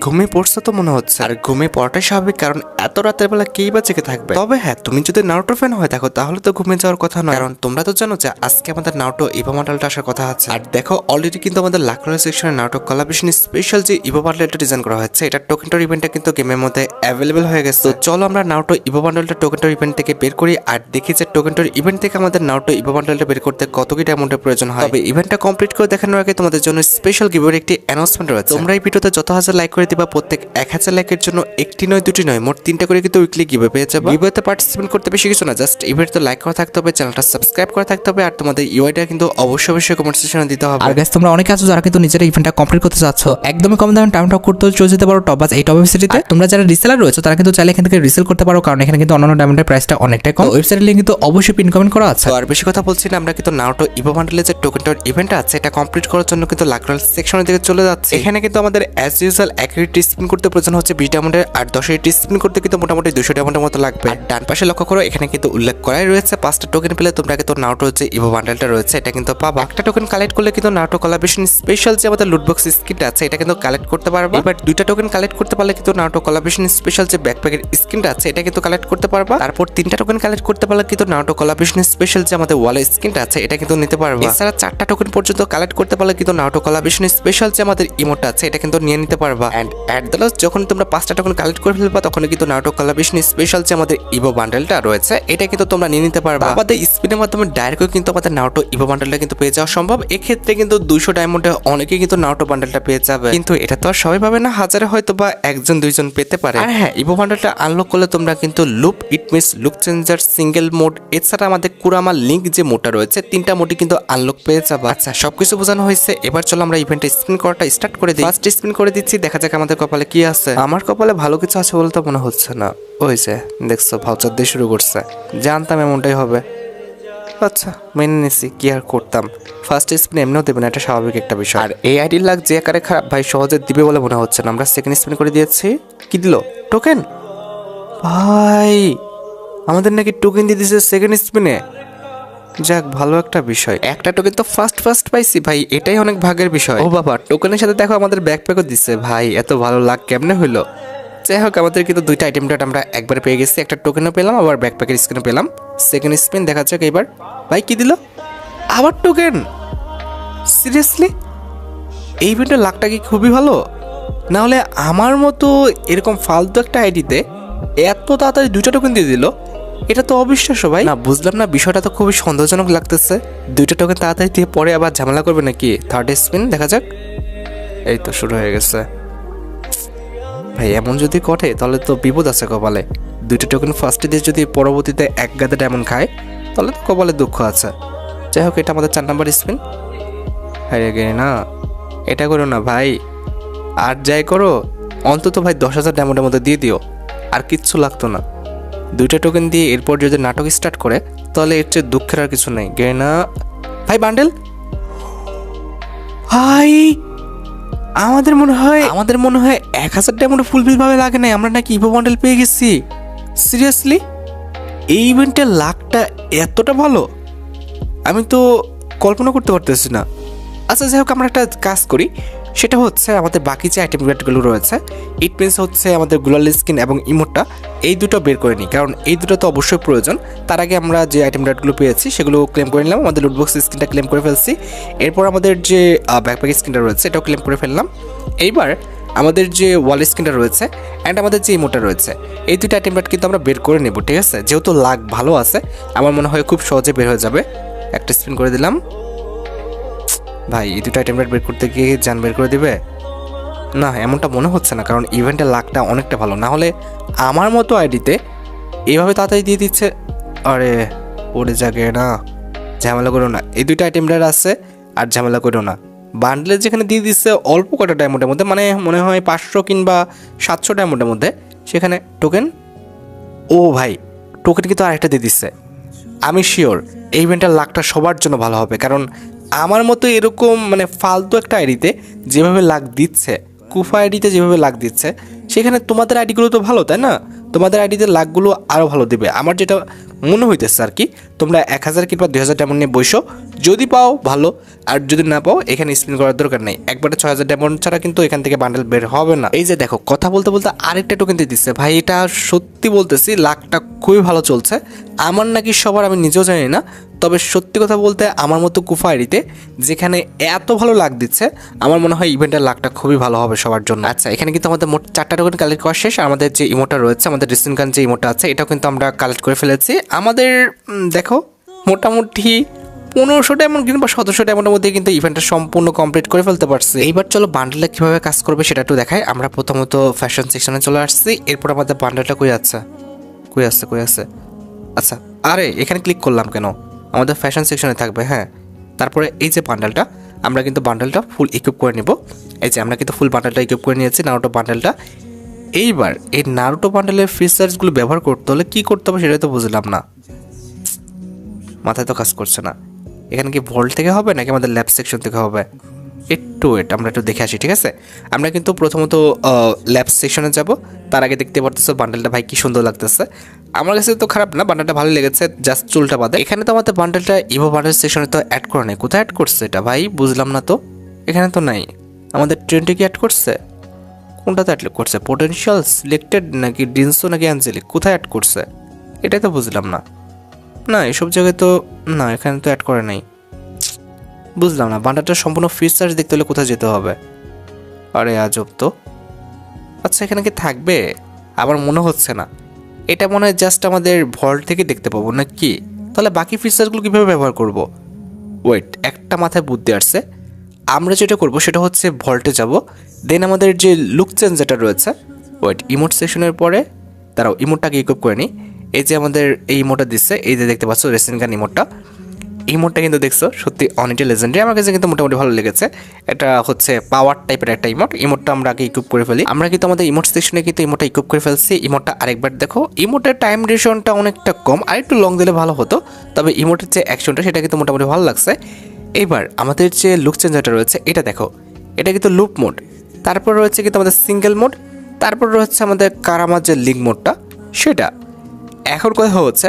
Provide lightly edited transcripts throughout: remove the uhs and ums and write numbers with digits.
ঘুমিয়ে পড়ছে তো মনে হচ্ছে, আর ঘুমিয়ে পড়াটাই স্বাভাবিক, কারণ এত রাতের বেলা কেই বা জেগে থাকবে। তবে হ্যাঁ, তুমি যদি নারুটো ফ্যান হয়ে থাকো তাহলে তো ঘুমিয়ে যাওয়ার কথা নয়, কারণ তোমরা তো জানো যে আজকে আমাদের নারুটো ইভো বান্ডেলটা আসার কথা আছে। আর দেখো, অলরেডি কিন্তু আমাদের লাকড়া সেকশনে নারুটো কোলাবরেশন স্পেশাল যে ইভো বান্ডেলটা ডিজাইন করা হয়েছে, এটা টোকেনটার ইভেন্টটা কিন্তু গেমের মধ্যে অ্যাভেলেবেল হয়ে গেছে। তো চলো আমরা নারুটো ইভো বান্ডেলটা টোকেনটার ইভেন্ট থেকে বের করি আর দেখি যে টোকেনটার ইভেন্ট থেকে আমাদের নারুটো ইভো বান্ডেলটা বের করতে কত কি ডায়মন্ডের প্রয়োজন হয়। তবে ইভেন্টটা কমপ্লিট করে দেখানোর আগে তোমাদের জন্য স্পেশাল গিভওয়ের একটি অ্যানাউন্সমেন্ট রয়েছে। তোমরা এই ভিডিওতে যত হাজার লাইক করে দিবা, প্রত্যেক 1000 লাইকের জন্য একটি নয় দুটি নয় মোট 3টা করে কিন্তু উইকলি গিভওয়ে পেয়ে যাবে। গিভওয়েতে পার্টিসিপেট করতে বেশি কিছু না, জাস্ট এই ভিডিওতে লাইক করা থাকতে হবে, চ্যানেলটা সাবস্ক্রাইব করা থাকতে হবে, আর তোমাদের ইউআইটা কিন্তু অবশ্যই কমেন্ট সেকশনে দিতে হবে। আর গাইস, তোমরা অনেকে আছো যারা কিন্তু নিজের ইভেন্টটা কমপ্লিট করতে চাচ্ছ, একদমই কম দামে টাইম টক করতে চলে যেতে পারো টপ বাস এই টপ ওয়েবসাইটে। তোমরা যারা রিসেলার রয়েছে তারা কিন্তু চাইলে এখান থেকে রিসেল করতে পারো, কারণ এখানে কিন্তু অন্যান্য ডায়মন্ডের প্রাইসটা অনেকটাই কম। ওয়েবসাইটের লিংক কিন্তু অবশ্যই পিন কমেন্ট করা আছে। তো আর বেশি কথা বলছি না, আমরা কিন্তু নারুটো ইভো বান্ডেলের যে টোকেনটার ইভেন্ট আছে এটা কমপ্লিট করার জন্য কিন্তু লাকড়াল সেকশনের দিকে চলে যাচ্ছে। এখানে কিন্তু আমাদের অ্যাজ ইউজুয়াল অ্যাকুরেট স্পিন করতে প্রয়োজন হচ্ছে 20 ডায়মন্ডের, আর 10 স্পিন করতে কিন্তু মোটামুটি 200 ডায়মন্ডের মতো লাগবে। আর ডান পাশে লক্ষ্য করো, এখানে কিন্তু উল্লেখ করাই রয়েছে 5টা টোকেন পেলে তোমরা কিন্তু নারুটো যে ইভো বান্ডেলটা রয়েছে এটা কিন্তু পাবা। একটা টোকেন কালেক্ট করলে কিন্তু নারুটো কোলাবরেশন স্পেশাল যে আমাদের লুটবক্স স্কিনটা আছে এটা কিন্তু কালেক্ট করতে পারবা। এবার 2টা টোকেন কালেক্ট করতে পারলে কিন্তু নারুটো কোলাবরেশন স্পেশাল যে ব্যাকপ্যাকের স্কিনটা আছে এটা কিন্তু কালেক্ট করতে পারবা। তারপর 3টা টোকেন কালেক্ট করতে পারলে কিন্তু নারুটো কোলাবরেশন স্পেশাল যে আমাদের ওয়ালের স্কিনটা আছে এটা কিন্তু নিতে পারবা। এছাড়া 4টা টোকেন পর্যন্ত কালেক্ট করতে পারলে কিন্তু নারুটো কোলাবরেশন স্পেশাল যে আমাদের ইমোটটা আছে এটা কিন্তু নিয়ে নিতে পারবা। এন্ড এট দ্য লাস্ট যখন তোমরা 5টা টোকেন কালেক্ট করে ফেলবা তখন কিন্তু নারুটো কোলাবরেশন স্পেশাল যে আমাদের ইভো বান্ডেলটা রয়েছে এটা কিন্তু তোমরা নিয়ে নিতে পারবা। আমাদের স্পিনের মাধ্যমে ডাইরেক্ট কিন্তু আমাদের নারুটো ইভো বান্ডেলটা কিন্তু পেয়ে যাওয়া সম্ভব। এক্ষেত্রে কিন্তু 200 ডায়মন্ডে অনেকে কিন্তু নারুটো বান্ডেলটা পেয়ে যাবে, কিন্তু এটা তো আর সবাই পাবে না, হাজারে হয়তো বা 1-2জন পেতে পারে। আর হ্যাঁ, ইভো বান্ডেলটা আনলক করলে তোমরা কিন্তু loop, it means look changer, single mode, এছাড়া আমাদের কুরামা লিঙ্ক যে মোডটা রয়েছে 3টা মোডই কিন্তু আনলক পেয়ে যাবে। আচ্ছা, সবকিছু বোঝানো হয়েছে, এবার চলো আমরা ইভেন্টে স্পিন করাটা স্টার্ট করে দিই। ফার্স্ট স্পিন করে দিচ্ছি, দেখা যাক আমাদের কপালে কি আছে। আমার কপালে ভালো কিছু আছে বলে তো মনে হচ্ছে না। ওই যে দেখছো, ভাউচার দিয়ে শুরু করছে, জানতাম এমনটাই হবে। আচ্ছা, মেনে নিছি, কি আর করতাম। ফার্স্ট স্পিন এমনিও দেবে না, এটা স্বাভাবিক একটা বিষয়। আর এই আইডির লাগ যে আকারে খারাপ ভাই, সহজে দিবে বলে মনে হচ্ছে না। আমরা সেকেন্ড স্পিন করে দিয়েছি, কি দিল? টোকেন। ভাই, আমাদের নাকি টোকেন দিয়ে দিয়েছে সেকেন্ড স্পিনে। যাক, ভালো একটা বিষয়। একটা টোকেন তো ফার্স্ট পাইছি ভাই, এটাই অনেক ভাগের বিষয়। ও বাবা, টোকেনের সাথে দেখো আমাদের ব্যাকপ্যাকও দিচ্ছে ভাই, এত ভালো লাগ কেমনে হইলো? যাই হোক, আমাদের কিন্তু 2টা আইটেম ডট আমরা একবার পেয়ে গেছি, একটা টোকেনও পেলাম আবার ব্যাকপ্যাকের স্ক্রিনও পেলাম। সেকেন্ড স্পিন দেখা যাক এবার। ভাই কি দিল? আবার টোকেন? সিরিয়াসলি? এই ইভেন্টের লাকটা কি খুবই ভালো? না হলে আমার মতো এরকম ফালতু একটা আইডিতে এত তাড়াতাড়ি 2টা টোকেন দিয়ে দিল, এটা তো অবিশ্বাস্য ভাই। না, বুঝলাম না, বিষয়টা তো খুবই সন্দেহজনক লাগতেছে। 2টা টোকেন তাড়াতাড়ি দিয়ে পরে আবার ঝামেলা করবে নাকি? থার্ড স্পিন দেখা যাক। এই তো শুরু হয়ে গেছে ভাই। এমন যদি করে তাহলে তো বিপদ আছে কপালে। 2টা টোকেন ফার্স্টে দিয়ে যদি পরবর্তীতে এক গাদা ডায়মন্ড খায় তাহলে তো কপালে দুঃখ আছে। যাই হোক, এটা আমাদের 4 নাম্বার স্পিন। হারিয়ে গেলে না, এটা করো না ভাই, আর যাই করো অন্তত ভাই 10,000 ডায়মন্ডের মধ্যে দিয়ে দিও, আর কিচ্ছু লাগতো না। 2টা টোকেন দিয়ে এরপর যদি নাটক স্টার্ট করে তাহলে এর চেয়ে দুঃখের আর কিছু নেই। গেনা ভাই, বান্ডেল ভাই। আমাদের মনে হয় 1000 ডায়মন্ড ফুলফিল ভাবে লাগে নাই, আমরা নাকি ইভো বান্ডেল পেয়ে গেছি। সিরিয়াসলি? এই ইভেন্টের লাকটা এতটা ভালো আমি তো কল্পনা করতে পারতেছি না। আচ্ছা, যাই হোক, আমরা একটা কাজ করি, সেটা হচ্ছে আমাদের বাকি যে আইটেম রেটগুলো রয়েছে, ইট মিনস হচ্ছে আমাদের গ্লোয়াল স্কিন এবং ইমোটটা, এই দুটো বের করে নিই, কারণ এই দুটো তো অবশ্যই প্রয়োজন। তার আগে আমরা যে আইটেম রেটগুলো পেয়েছি সেগুলো ক্লেম করে নিলাম। আমাদের লুটবক্স স্কিনটা ক্লেম করে ফেলছি, এরপর আমাদের যে ব্যাকপ্যাক স্কিনটা রয়েছে এটাও ক্লেম করে ফেললাম। এইবার আমাদের যে ওয়াল স্কিনটা রয়েছে অ্যান্ড আমাদের যে ইমোটটা রয়েছে, এই দুটো আইটেম রেট কিন্তু আমরা বের করে নেব, ঠিক আছে? যেহেতু লাক ভালো আছে, আমার মনে হয় খুব সহজে বের হয়ে যাবে। একটা স্পিন করে দিলাম। ভাই, এই দুটো আইটেম বের করতে গিয়ে জান বের করে দিবে না, এমনটা মনে হচ্ছে না, কারণ ইভেন্টের লাকটা অনেকটা ভালো। না হলে আমার মতো আইডিতে এইভাবে তাড়াতাড়ি দিয়ে দিচ্ছে। আরে ওরে জাগে না, ঝামেলা করো না। এই দুটো আইটেম আছে, আর ঝামেলা করো না। বান্ডেলে যেখানে দিয়ে দিচ্ছে অল্প কটা ডায়মন্ডের মধ্যে, মানে মনে হয় 500 কিংবা 700 ডায়মন্ডের মধ্যে, সেখানে টোকেন। ও ভাই, টোকেন কিন্তু আরেকটা দিয়ে দিচ্ছে। আমি শিওর এই ইভেন্টের লাকটা সবার জন্য ভালো হবে, কারণ আমার মতো এরকম মানে ফালতু একটা আইডিতে যেভাবে লাক দিচ্ছে কুফা আইডিতে যেভাবে লাগ দিচ্ছে সেখানে তোমাদের আইডিগুলো তো ভালো, তাই না? তোমাদের আইডিতে লাখগুলো আরও ভালো দেবে আমার যেটা মনে হইতেছে আর কি। তোমরা 1000 কিংবা 2000 ডায়মন্ড নিয়ে বসো, যদি পাও ভালো, আর যদি না পাও এখানে স্পিন করার দরকার নেই। একবারে 6000 ডায়মন্ড ছাড়া কিন্তু এখান থেকে বান্ডেল বের হবে না। এই যে দেখো, কথা বলতে বলতে আরেকটা টোকেন দিয়ে দিচ্ছে ভাই। এটা সত্যি বলতেছি লাকটা খুবই ভালো চলছে। আমার নাকি সবার, আমি নিজেও জানি না, তবে সত্যি কথা বলতে আমার মতো কুফা আইডিতে যেখানে এত ভালো লাগ দিচ্ছে, আমার মনে হয় ইভেন্টের লাকটা খুবই ভালো হবে সবার জন্য। আচ্ছা, এখানে কিন্তু আমাদের মোট 4টা টোকেন কালেক্ট করা শেষ। আর আমাদের যে ইমোটা রয়েছে, আমাদের রিসেন্ট গান যে ইমোটা আছে, এটাও কিন্তু আমরা কালেক্ট করে ফেলেছি। আমাদের দেখো মোটামুটি 1500 ডায়মন্ড কিংবা 1700 ডায়মন্ডের মধ্যে কিন্তু ইভেন্টটা সম্পূর্ণ কমপ্লিট করে ফেলতে পারছি। এইবার চলো বান্ডেলটা কিভাবে কাজ করবে সেটা একটু দেখাই। আমরা প্রথমত ফ্যাশন সেকশনে চলে আসছি। এরপর আমাদের বান্ডেলটা কই আছে। আচ্ছা, আরে এখানে ক্লিক করলাম কেন? আমাদের ফ্যাশন সেকশনে থাকবে, হ্যাঁ। তারপরে এই যে বান্ডেলটা, আমরা কিন্তু বান্ডেলটা ফুল ইকুইপ করে নিব। এই যে আমরা কিন্তু ফুল বান্ডেলটা ইকুইপ করে নিয়েছি, নারুটো বান্ডেলটা। এইবার এই নারুটো বান্ডেলের ফিচার্সগুলো ব্যবহার করতে হলে কী করতে হবে সেটাই তো বুঝলাম না, মাথায় তো কাজ করছে না। এখানে কি ভল্ট থেকে হবে নাকি আমাদের ল্যাব সেকশন থেকে হবে? একটু আমরা একটু দেখে আসি, ঠিক আছে? আমরা কিন্তু প্রথমত ল্যাব সেকশনে যাব। তার আগে দেখতে পারতেছো বান্ডেলটা ভাই কি সুন্দর লাগতেছে। আমার কাছে তো খারাপ না, বান্ডেলটা ভালো লেগেছে, জাস্ট চুলটা বাদে। এখানে তো আমাদের বান্ডেলটা ইভো বান্ডেল সেকশনে তো অ্যাড করে নেই। কোথায় অ্যাড করছে এটা ভাই? বুঝলাম না তো। এখানে তো নাই। আমাদের ট্রেন্ডে কি অ্যাড করছে? কোনটাতে অ্যাড করছে? পোটেনশিয়াল সিলেক্টেড নাকি ডিনসো নাকি অ্যাঞ্জেলিক? কোথায় অ্যাড করছে এটাই তো বুঝলাম না। না, এসব জায়গায় তো না, এখানে তো অ্যাড করে নাই। বুঝলাম না, বান্ডারটার সম্পূর্ণ ফিচার্স দেখতে হলে কোথায় যেতে হবে? আরে আজব তো। আচ্ছা, এখানে কি থাকবে? আমার মনে হচ্ছে না। এটা মনে হয় জাস্ট আমাদের ভল্ট থেকে দেখতে পাবো না কি? তাহলে বাকি ফিচার্সগুলো কীভাবে ব্যবহার করব? ওয়েট, একটা মাথায় বুদ্ধি আসছে। আমরা যেটা করব সেটা হচ্ছে ভল্টে যাব, দেন আমাদের যে লুক চেঞ্জ যেটা রয়েছে, ওয়েট, ইমোট সেকশনের পরে তারাও ইমোটটাকে ইকুইপ করে নিই। এই যে আমাদের এই ইমোটটা দিচ্ছে, এই যে দেখতে পাচ্ছ রেসিং গান ইমোটটা। ইমোটটা কিন্তু দেখছো সত্যি অনেকটা লেজেন্ডারি, আমার কাছে কিন্তু মোটামুটি ভালো লেগেছে। এটা হচ্ছে পাওয়ার টাইপের একটা ইমোটটা আমরা আগে ইকুইপ করে ফেলি। আমরা কিন্তু আমাদের ইমোট সেকশনে কিন্তু ইমোটটা ইকুইপ করে ফেলছি। ইমোটটা আরেকবার দেখো, ইমোটের টাইম ডিউরেশনটা অনেকটা কম, আর একটু লং দিলে ভালো হতো, তবে ইমোটের যে অ্যাকশনটা সেটা কিন্তু মোটামুটি ভালো লাগছে। এইবার আমাদের যে লুক চেঞ্জারটা রয়েছে এটা দেখো, এটা কিন্তু লুপ মোড, তারপর রয়েছে কিন্তু আমাদের সিঙ্গেল মোড, তারপর রয়েছে আমাদের কারামার যে লিঙ্ক মোডটা সেটা। এখন কথা হচ্ছে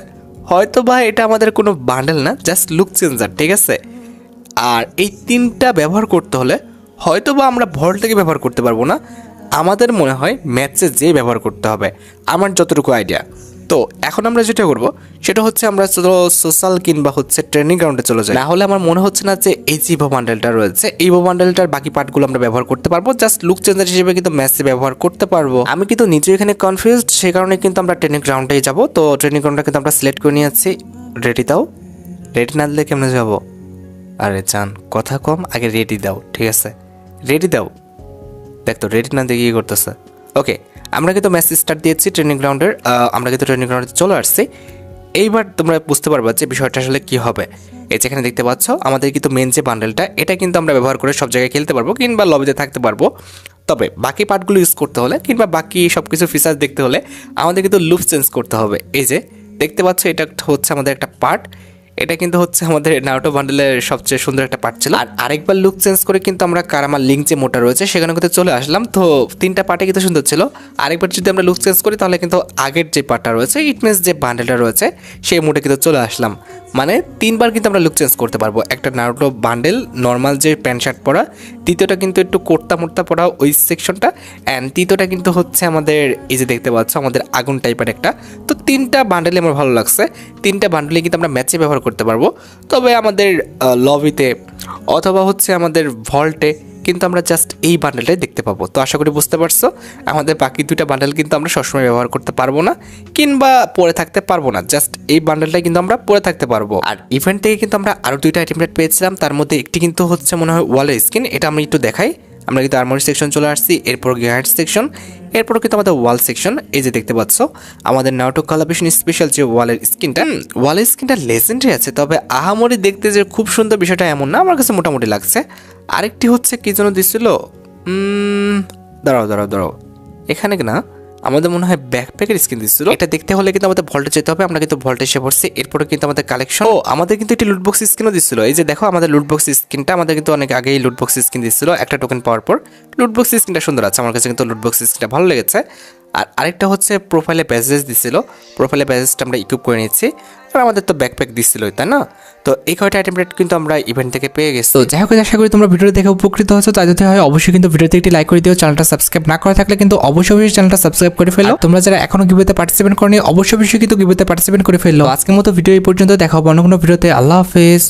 হয়তো বা এটা আমাদের কোনো বান্ডেল না, জাস্ট লুক চেঞ্জার, ঠিক আছে? আর এই তিনটা ব্যবহার করতে হলে হয়তো বা আমরা ভল্টটাকে ব্যবহার করতে পারবো না, আমাদের মনে হয় ম্যাচে যে ব্যবহার করতে হবে, আমার যতটুকু আইডিয়া। তো এখন আমরা যেটা করব সেটা হচ্ছে আমরা সোশ্যাল কিংবা হচ্ছে ট্রেনিং গ্রাউন্ডে চলে যাই। না হলে আমার মনে হচ্ছে না যে এই যে ইভো বান্ডেলটা রয়েছে, এই ইভো বান্ডেলটার বাকি পার্টগুলো আমরা ব্যবহার করতে পারবো, জাস্ট লুক চেঞ্জার হিসেবে কিন্তু ম্যাচে ব্যবহার করতে পারবো। আমি কিন্তু নিজে এখানে কনফিউজড, সেই কারণে কিন্তু আমরা ট্রেনিং গ্রাউন্ডেই যাবো। তো ট্রেনিং গ্রাউন্ডটা কিন্তু আমরা সিলেক্ট করে নিয়েছি। রেডি দাও। রেডি না দিলে কেমনে যাবো? আরে জান, কথা কম, আগে রেডি দাও, ঠিক আছে? রেডি দাও। দেখ তো রেডি না দিয়ে কি করতেছে। ওকে, আমরা কিন্তু ম্যাচ স্টার্ট দিয়েছি ট্রেনিং গ্রাউন্ডের। আমরা কিন্তু ট্রেনিং গ্রাউন্ডে চলে আসছি। এইবার তোমরা বুঝতে পারবে যে বিষয়টা আসলে কী হবে। এই যেখানে দেখতে পাচ্ছ আমাদের কিন্তু মেন যে বান্ডেলটা, এটা কিন্তু আমরা ব্যবহার করে সব জায়গায় খেলতে পারবো কিংবা লবিতে থাকতে পারবো। তবে বাকি পার্টগুলো ইউজ করতে হলে কিংবা বাকি সব কিছু ফিচার্স দেখতে হলে আমাদের কিন্তু লুপ চেঞ্জ করতে হবে। এই যে দেখতে পাচ্ছ এটা হচ্ছে আমাদের একটা পার্ট, এটা কিন্তু হচ্ছে আমাদের নারুটো বান্ডেলের সবচেয়ে সুন্দর একটা পার্ট ছিল। আর আরেকবার লুক চেঞ্জ করে কিন্তু আমরা কারামার লিঙ্ক যে মোটা রয়েছে সেখানে কিন্তু চলে আসলাম। তো তিনটা পার্টে কিন্তু সুন্দর ছিল। আরেকবার যদি আমরা লুক চেঞ্জ করি তাহলে কিন্তু আগের যে পার্টটা রয়েছে, ইট মিনস যে বান্ডেলটা রয়েছে সেই মোটে কিন্তু চলে আসলাম। মানে তিনবার কিন্তু আমরা লুক চেঞ্জ করতে পারবো। একটা নারুটো বান্ডেল নর্মাল যে প্যান্ট শার্ট পরা, দ্বিতীয়টা কিন্তু একটু কোর্তা মোর্তা পরা ওই সেকশনটা, অ্যান্ড তৃতীয়টা কিন্তু হচ্ছে আমাদের এই যে দেখতে পাচ্ছ আমাদের আগুন টাইপের একটা। তো তিনটা বান্ডেলে আমার ভালো লাগছে। তিনটা বান্ডেলে কিন্তু আমরা ম্যাচে ব্যবহার করতে পারবো। তবে আমাদের লবিতে অথবা হচ্ছে আমাদের ভল্টে কিন্তু আমরা জাস্ট এই বান্ডেলটাই দেখতে পাবো। তো আশা করি বুঝতে পারছো, আমাদের বাকি দুইটা বান্ডেল কিন্তু আমরা সবসময় ব্যবহার করতে পারবো না কিংবা পরে থাকতে পারবো না, জাস্ট এই বান্ডেলটাই কিন্তু আমরা পরে থাকতে পারবো। আর ইভেন্ট থেকে কিন্তু আমরা আরও দুইটা আইটেম পেয়েছিলাম, তার মধ্যে একটি কিন্তু হচ্ছে মনে হয় ওয়ালের স্কিন। এটা আমি একটু দেখাই। আমরা কিন্তু আর্মারি সেকশন চলে আসছি, এরপর গ্যারেন্ট সেকশন, এরপর কিন্তু আমাদের ওয়াল সেকশন। এই যে দেখতে পাচ্ছ আমাদের নারুটো কালাভিশন স্পেশাল যে ওয়ালের স্কিনটা লেজেন্ডারি আছে, তবে আহামরি দেখতে যে খুব সুন্দর বিষয়টা এমন না, আমার কাছে মোটামুটি লাগছে। আরেকটি হচ্ছে কি যেন দিছিল, দাঁড়াও, এখানে না আমাদের মনে হয় ব্যাকপ্যাকের স্কিন দিচ্ছিল। এটা দেখতে হলে কিন্তু আমাদের ভল্টে যেতে হবে, আমরা কিন্তু ভল্টে এসে পড়ছি। এরপরে কিন্তু আমাদের কালেকশন, ও আমাদের কিন্তু একটি লুটবক্স স্কিনও দিচ্ছিল। এই যে দেখো আমাদের লুটবক্স স্কিনটা, আমাদের কিন্তু অনেক আগেই লুটবক্স স্কিন দিচ্ছিল একটা টোকেন পাওয়ার পর। লুটবক্স স্কিনটা সুন্দর আছে, আমার কাছে কিন্তু লুটবক্স স্কিনটা ভালো লেগেছে। আর আরেকটা হচ্ছে প্রোফাইলে ব্যাজেস দিছিল, প্রোফাইলে ব্যাজেসটা আমরা ইকুইপ করে নিচ্ছি। আর আমাদের তো ব্যাকপ্যাক দিচ্ছিলই, তাই না? তো এই কয়টা আইটেম রেট কিন্তু আমরা ইভেন্ট থেকে পেয়ে গেছি। তো যাই হোক, আশা করি তোমরা ভিডিও দেখে উপকৃত হয়েছো। তাই যদি হয় অবশ্যই কিন্তু ভিডিওতে একটি লাইক করে দিও। চ্যানেলটা সাবস্ক্রাইব না করা থাকলে কিন্তু অবশ্যই চ্যানেলটা সাবস্ক্রাইব করে ফেলো। আর তোমরা যারা এখনো গিভওয়েতে পার্টিসিপেট করনি অবশ্যই কিন্তু গিভওয়েতে পার্টিসিপেট করে ফেলো। আজকের মতো ভিডিও এই পর্যন্ত, দেখা হবে অন্য কোনো ভিডিওতে। আল্লাহ হাফেজ।